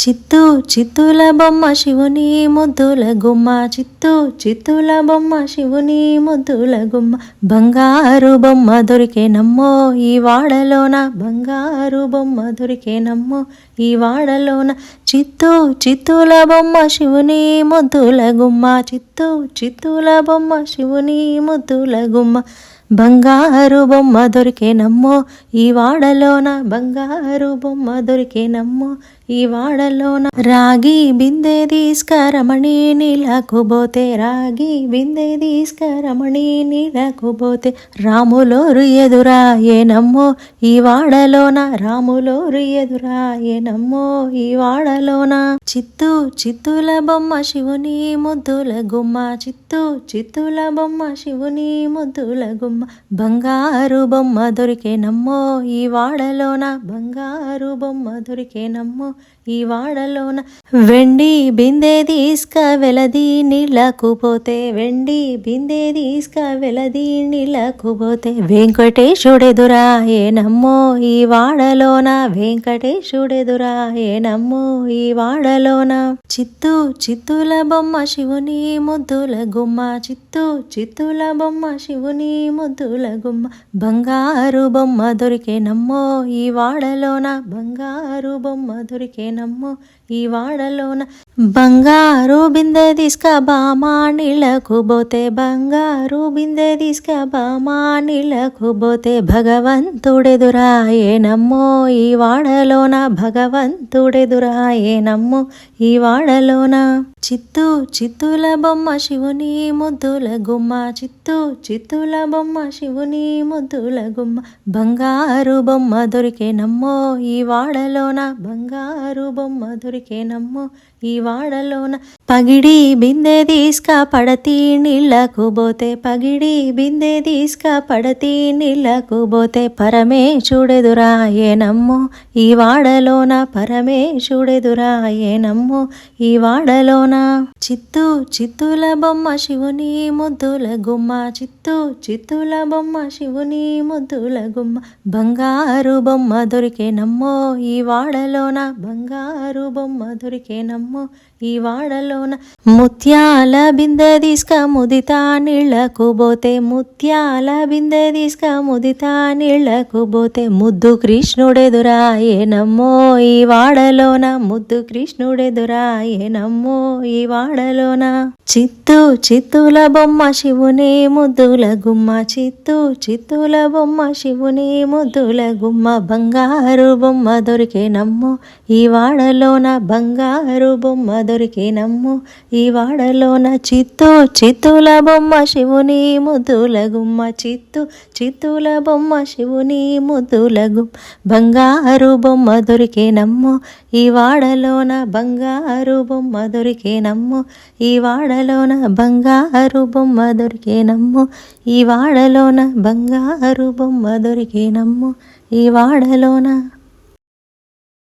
చిత్తూ చిత్తుల బొమ్మ శివుని ముద్దుల గుమ్మ, చిత్తూ చిత్తుల బొమ్మ శివుని ముద్దుల గుమ్మ. బంగారు బొమ్మ దొరికేనమ్మో ఈ వాడలోన, బంగారు బొమ్మ దొరికేనమ్మో ఈ వాడలోన. చిత్తూ చిత్తుల బొమ్మ శివుని ముద్దుల గుమ్మ, చిత్తూ చిత్తుల బొమ్మ శివుని ముద్దుల గుమ్మ. బంగారు బొమ్మ దొరికేనమ్మో ఈ వాడలోన, బంగారు బొమ్మ దొరికేనమ్మో ఈ వాడలోన. రాగి బిందె తీసుకరమణి నీళ్ళకు పోతే, రాగి బిందె తీసుకరమణి నీళ్ళకు పోతే. రాములోరు ఎదురాయేనమ్మో ఈ వాడలోన, రాములోరు ఎదురాయేనమ్మో ఈ వాడలోన. చిత్తూ చిత్తుల బొమ్మ శివుని ముద్దుల గుమ్మ, చిత్తూ చిత్తుల బొమ్మ శివుని ముద్దుల గుమ్మ. బంగారు బొమ్మ దొరికేనమ్మో ఈ వాడలోన, బంగారు బొమ్మ దొరికేనమ్మో ఈ వాడలోన. వెండి బిందె తీసుక వెలది నీళ్ళకు పోతే, వెండి బిందె తీసుక వెలది నీళ్ళకు పోతే. వెంకటేశుడెదురాయేనమ్మో ఈ వాడలోన, వెంకటేశుడెదురాయేనమ్మో ఈ వాడలోన. చిత్తూ చిత్తుల బొమ్మ శివుని ముద్దుల గుమ్మ, చిత్తూ చిత్తుల బొమ్మ శివుని ముద్దుల గుమ్మ. బంగారు బొమ్మ దొరికేనమ్మో ఈ వాడలోన, బంగారు బొమ్మ దొరికేనమ్మో ఈ వాడలోన. బంగారు బిందె తీసుక బామా నీళ్ళకు పోతే, బంగారు బిందె తీసుక బామా నీళ్ళకు పోతే. భగవంతుడెదురాయేనమ్మో ఈ వాడలోన, భగవంతుడెదురాయేనమ్మో ఈ వాడలోన. చిత్తూ చిత్తుల బొమ్మ శివుని ముద్దుల గుమ్మ, చిత్తూ చిత్తుల బొమ్మ శివుని ముద్దుల గుమ్మ. బంగారు బొమ్మ దొరికేనమ్మో ఈ వాడలోన, బంగారు బొమ్మ దొరికేనమ్మో ఈ వాడలోన. పగిడి బిందె తీసుక పడతి నీళ్ళకు పోతే, పగిడి బిందె తీసుక పడతి నీళ్ళకు పోతే. పరమేశుడెదురాయేనమ్మో ఈ వాడలోన, పరమేశుడెదురాయేనమ్మో ఈ వాడలోన. చిత్తూ చిత్తుల బొమ్మ శివుని ముద్దుల గుమ్మ, చిత్తూ చిత్తుల బొమ్మ శివుని ముద్దుల గుమ్మ. బంగారు బొమ్మ దొరికేనమ్మో ఈ వాడలోన, బంగారు బొమ్మ దొరికేనమ్మో ఈ వాడలోన. ముత్యాల బిందె తీసుక ముదితా నీళ్ళకు పోతే, ముత్యాల బిందె తీసుక ముదితా నీళ్ళకు పోతే. ముద్దు కృష్ణుడెదురాయేనమ్మో ఈ వాడలోన, ముద్దు కృష్ణుడెదురాయేనమ్మో ఈ వాడలోన. చిత్తూ చిత్తుల బొమ్మ శివుని ముద్దుల గుమ్మ, చిత్తూ చిత్తుల బొమ్మ శివుని ముద్దుల గుమ్మ. బంగారు బొమ్మ దొరికేనమ్మో ఈ వాడలోన, బంగారు బొమ్మ దొరికేనమ్మో ఈ వాడలోన. చిత్తూ చిత్తుల బొమ్మ శివుని ముద్దుల గుమ్మ, చిత్తూ చిత్తుల బొమ్మ శివుని ముద్దుల గుమ్మ. బంగారు బొమ్మ దొరికేనమ్మో ఈ వాడలోన, బంగారు బొమ్మ దొరికేనమ్మో ఈ వాడలోన. బంగారు బొమ్మ దొరికేనమ్మో ఈ వాడలోన, బంగారు బొమ్మ దొరికేనమ్మో ఈ వాడలోన.